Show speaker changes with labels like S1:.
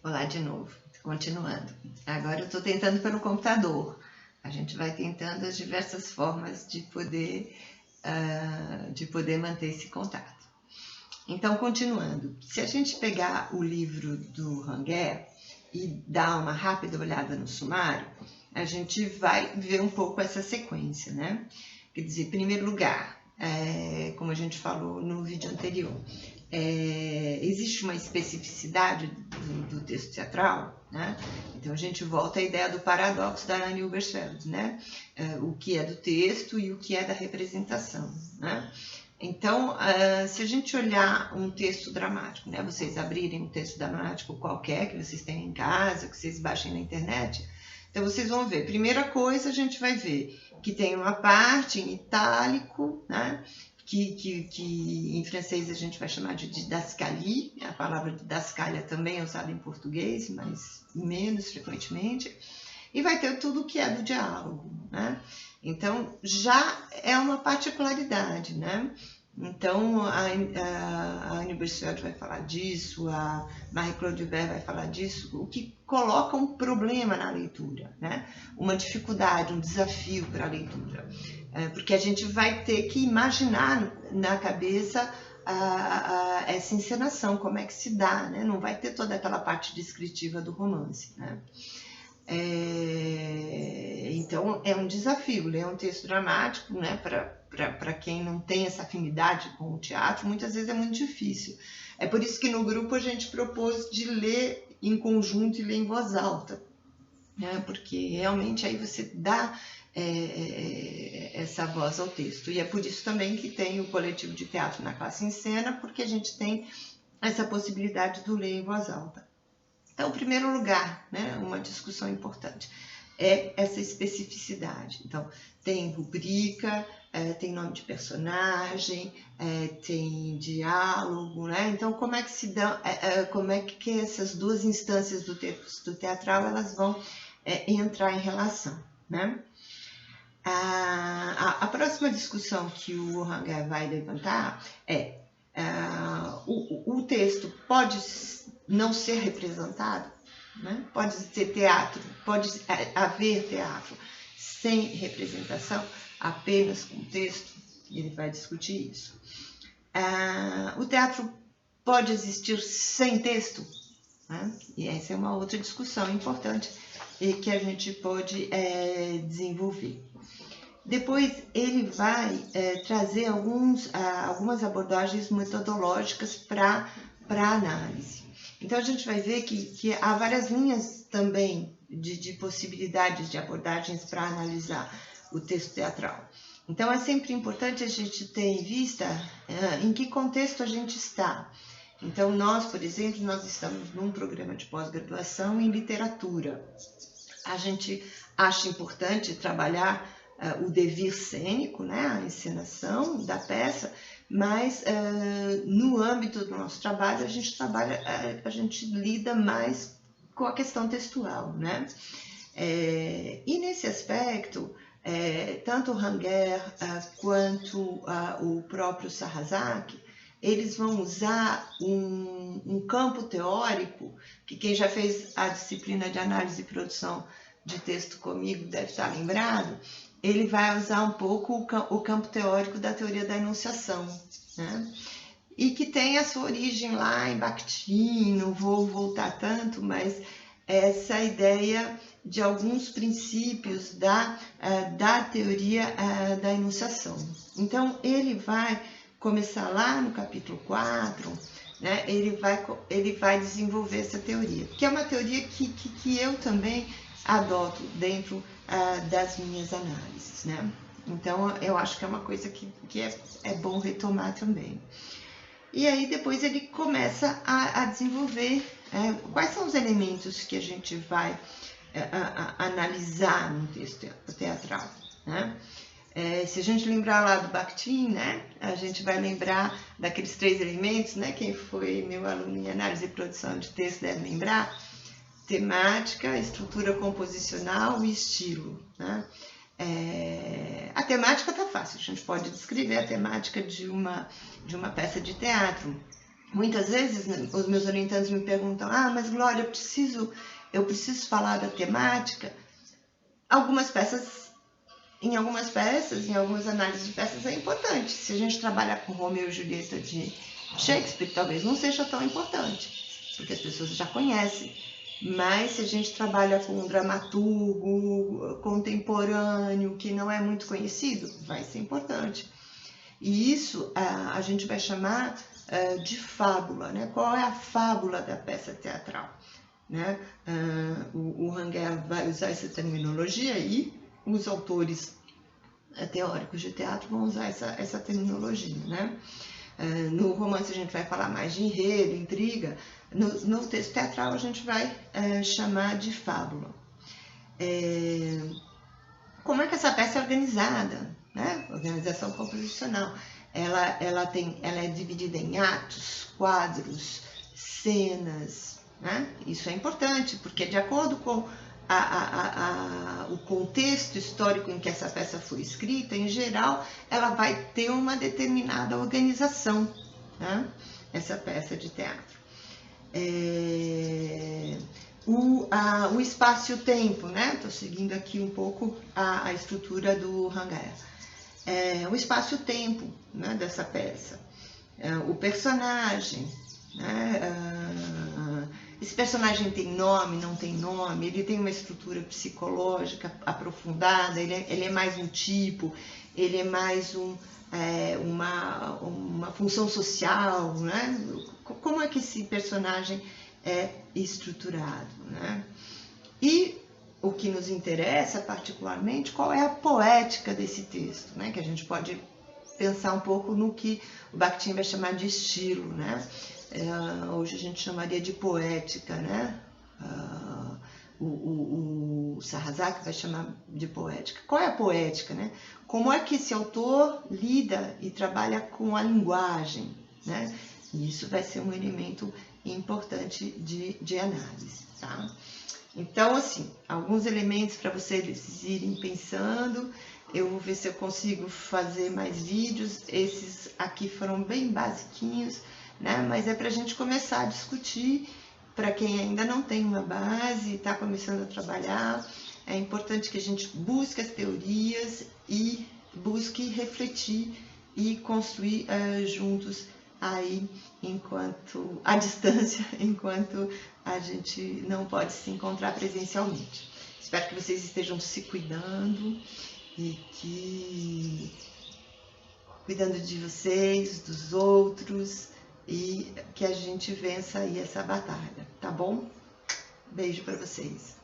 S1: Olá de novo, continuando. Agora eu estou tentando pelo computador. A gente vai tentando as diversas formas de poder manter esse contato. Então, continuando. Se a gente pegar o livro do Ranger e dar uma rápida olhada no sumário, a gente vai ver um pouco essa sequência, né? Quer dizer, em primeiro lugar, como a gente falou no vídeo anterior, existe uma especificidade do texto teatral, né? Então a gente volta à ideia do paradoxo da Anne Ubersfeld, né? O que é do texto e o que é da representação, né? Então, se a gente olhar um texto dramático, né? Vocês abrirem um texto dramático qualquer que vocês tenham em casa, que vocês baixem na internet, então vocês vão ver, primeira coisa a gente vai ver que tem uma parte em itálico, né? Que em francês a gente vai chamar de didascalie, a palavra didascalia também é usada em português, mas menos frequentemente, e vai ter tudo que é do diálogo, né? Então, já é uma particularidade, né? Então, a Anne Ubersfeld vai falar disso, a Marie-Claude Hubert vai falar disso, o que coloca um problema na leitura, né? Uma dificuldade, um desafio para a leitura. Porque a gente vai ter que imaginar na cabeça essa encenação, como é que se dá, né? Não vai ter toda aquela parte descritiva do romance, né? Então, é um desafio ler um texto dramático, né? Para quem não tem essa afinidade com o teatro, muitas vezes é muito difícil. É por isso que no grupo a gente propôs de ler em conjunto e ler em voz alta, né? Porque realmente aí você dá essa voz ao texto. E é por isso também que tem o coletivo de teatro na classe em cena, porque a gente tem essa possibilidade do ler em voz alta. Então, em primeiro lugar, né, uma discussão importante é essa especificidade. Então, tem rubrica, tem nome de personagem, tem diálogo, né? Então, como é que se dá, como é que essas duas instâncias do texto teatral elas vão entrar em relação, né? A próxima discussão que o Ranger vai levantar é o texto pode não ser representado, né? Pode ser teatro, pode haver teatro sem representação, apenas com texto. Ele vai discutir isso. O teatro pode existir sem texto, né? E essa é uma outra discussão importante e que a gente pode desenvolver. Depois ele vai trazer algumas abordagens metodológicas para análise. Então a gente vai ver que há várias linhas também de possibilidades de abordagens para analisar o texto teatral. Então é sempre importante a gente ter em vista em que contexto a gente está. Então nós, por exemplo, nós estamos num programa de pós-graduação em literatura. A gente acha importante trabalhar o devir cênico, né, a encenação da peça, mas no âmbito do nosso trabalho a gente lida mais com a questão textual, né? E nesse aspecto, tanto o Ranger quanto o próprio Sarrazak, eles vão usar um campo teórico que quem já fez a disciplina de análise e produção de texto comigo deve estar lembrado. Ele vai usar um pouco o campo teórico da teoria da enunciação, né? E que tem a sua origem lá em Bakhtin, não vou voltar tanto, mas essa ideia de alguns princípios da teoria da enunciação. Então, ele vai começar lá no capítulo 4, né? Ele vai desenvolver essa teoria, que é uma teoria que eu também adoto dentro das minhas análises, né? Então, eu acho que é uma coisa que é bom retomar também. E aí, depois ele começa a desenvolver quais são os elementos que a gente vai analisar no texto teatral, né? Se a gente lembrar lá do Bakhtin, né, a gente vai lembrar daqueles 3 elementos, né? Quem foi meu aluno em análise e produção de texto deve lembrar: temática, estrutura composicional e estilo, né? A temática está fácil, a gente pode descrever a temática de uma peça de teatro. Muitas vezes, né, os meus orientantes me perguntam: ah, mas Glória, eu preciso falar da temática. Em algumas análises de peças é importante. Se a gente trabalhar com Romeu e Julieta de Shakespeare, talvez não seja tão importante, porque as pessoas já conhecem. Mas se a gente trabalha com um dramaturgo contemporâneo que não é muito conhecido, vai ser importante. E isso a gente vai chamar de fábula, né? Qual é a fábula da peça teatral? Né? O Ranguer vai usar essa terminologia e os autores teóricos de teatro vão usar essa terminologia. Né? No romance a gente vai falar mais de enredo, intriga. No texto teatral a gente vai chamar de fábula. Como é que essa peça é organizada? Né? Organização composicional. Ela é dividida em atos, quadros, cenas. Né? Isso é importante, porque de acordo com o contexto histórico em que essa peça foi escrita, em geral, ela vai ter uma determinada organização, né? Essa peça de teatro. O espaço e o tempo, né? Estou seguindo aqui um pouco a estrutura do Ranguer. O espaço e o tempo, né, dessa peça. O personagem, né? Esse personagem tem nome, não tem nome, ele tem uma estrutura psicológica aprofundada, ele é mais um tipo, ele é mais uma função social, né? Como é que esse personagem é estruturado, né? E o que nos interessa particularmente, qual é a poética desse texto, né? Que a gente pode pensar um pouco no que o Bakhtin vai chamar de estilo, né? Hoje a gente chamaria de poética, né? O Sarrazak vai chamar de poética. Qual é a poética, né? Como é que esse autor lida e trabalha com a linguagem, né? E isso vai ser um elemento importante de análise, tá? Então, assim, alguns elementos para vocês irem pensando. Eu vou ver se eu consigo fazer mais vídeos. Esses aqui foram bem basiquinhos, né? Mas é para a gente começar a discutir. Para quem ainda não tem uma base e está começando a trabalhar, é importante que a gente busque as teorias e busque refletir e construir juntos aí, enquanto à distância, enquanto a gente não pode se encontrar presencialmente. Espero que vocês estejam se cuidando e que cuidando de vocês, dos outros, e que a gente vença aí essa batalha, tá bom? Beijo para vocês.